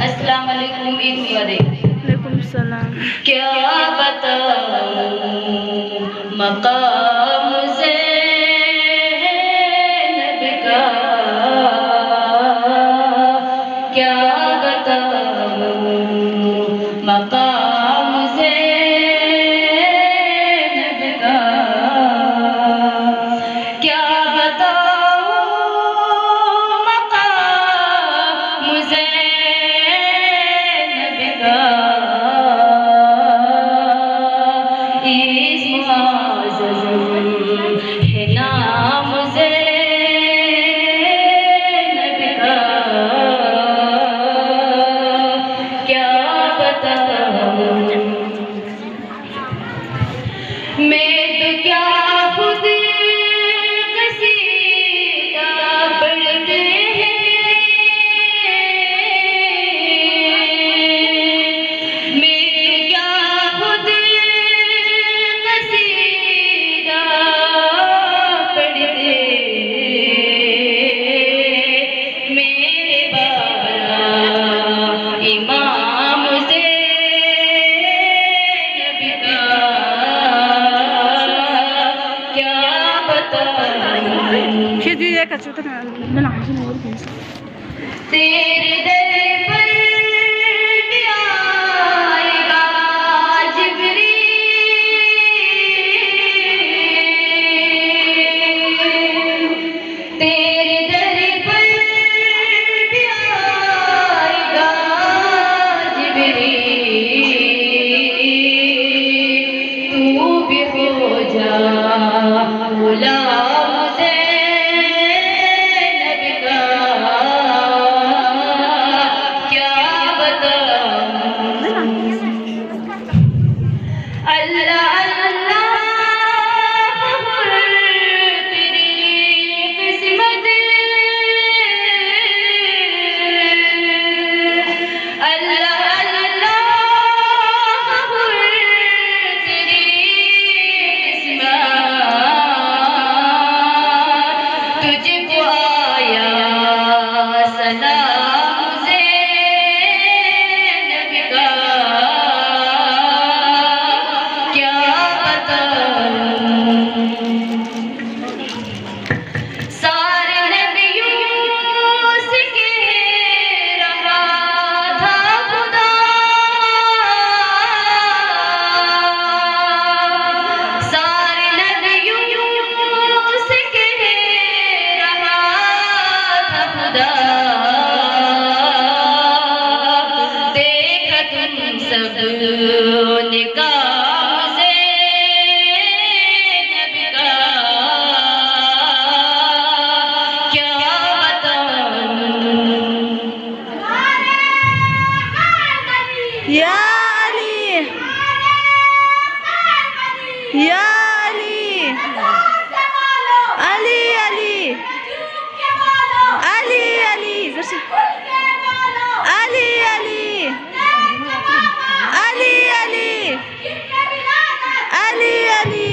अस्सलाम वालेकुम। वालेकुम सलाम। क्या बताऊं मकाम ज़ैनब का, क्या बताऊं मकाम ज़ैनब का, क्या बताऊं मकाम ज़ैनब का। इस मुआज़्ज़म है नाम ज़ैनब का, क्या बताऊं मैं तो क्या खुद कसीदा पढ़ते हैं, मैं तो क्या खुद कसीदा पढ़ते, मेरे बारा इमाम ज़ैनब का, क्या बताऊं तेरे दर पर भी आएगा जिब्रील, तेरे दर पर भी आएगा जिब्रील, तू भी हो जा गुलाम ज़ैनब का, क्या बताऊं अल्लाह अल्लाह तेरी किस्मत, अल्लाह अल्लाह तेरी किस्मत, तुझको आया सलाम ज़ैनब का, क्या बताऊं सारे नबियों से कह रहा था खुदा, सारे नबियों से कह रहा था खुदा, देखा तुम सब ने काम ज़ैनब का, क्या बताऊं या अली, या अली, अली अली, अली अली, अली अली, अली अली, अली अली,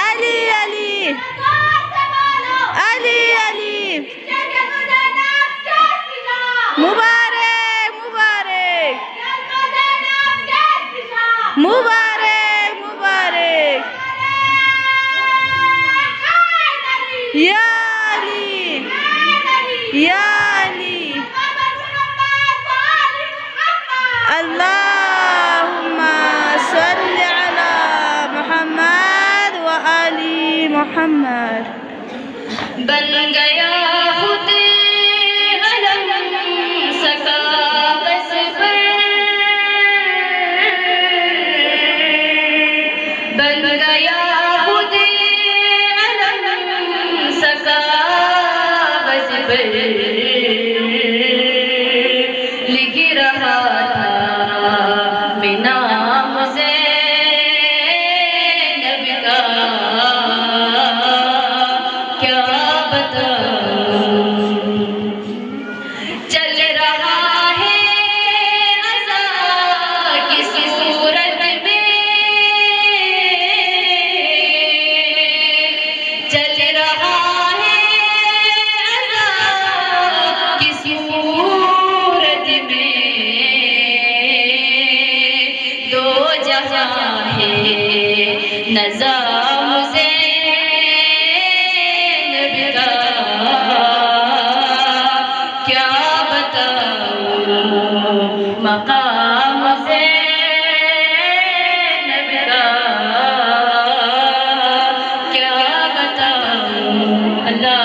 अली अली, अली अली, मुबारक मुबारक, मुबारक मुबारक, या अली, या अली, अल्लाहुम्मा सल्ली अला मुहम्मद व आली मुहम्मद। बन गया खुद अलम सका बस पर, बन गया खुद अलम सका बस पर, लिख रहा था मैं नाम ज़ैनब का, क्या बताऊं नज़ाम ज़ैनब का क्या बताऊं, मकाम ज़ैनब का क्या बताऊं। अल्लाह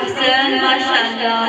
अहसन माशाअल्लाह।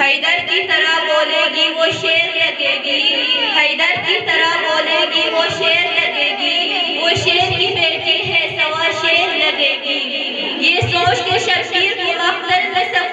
हैदर की तरह बोलेगी वो शेर लगेगी, हैदर की तरह बोलेगी वो शेर लगेगी, वो शेर की बेटी है सवा शेर लगेगी। ये सोच के शबीर को अख्तर में सब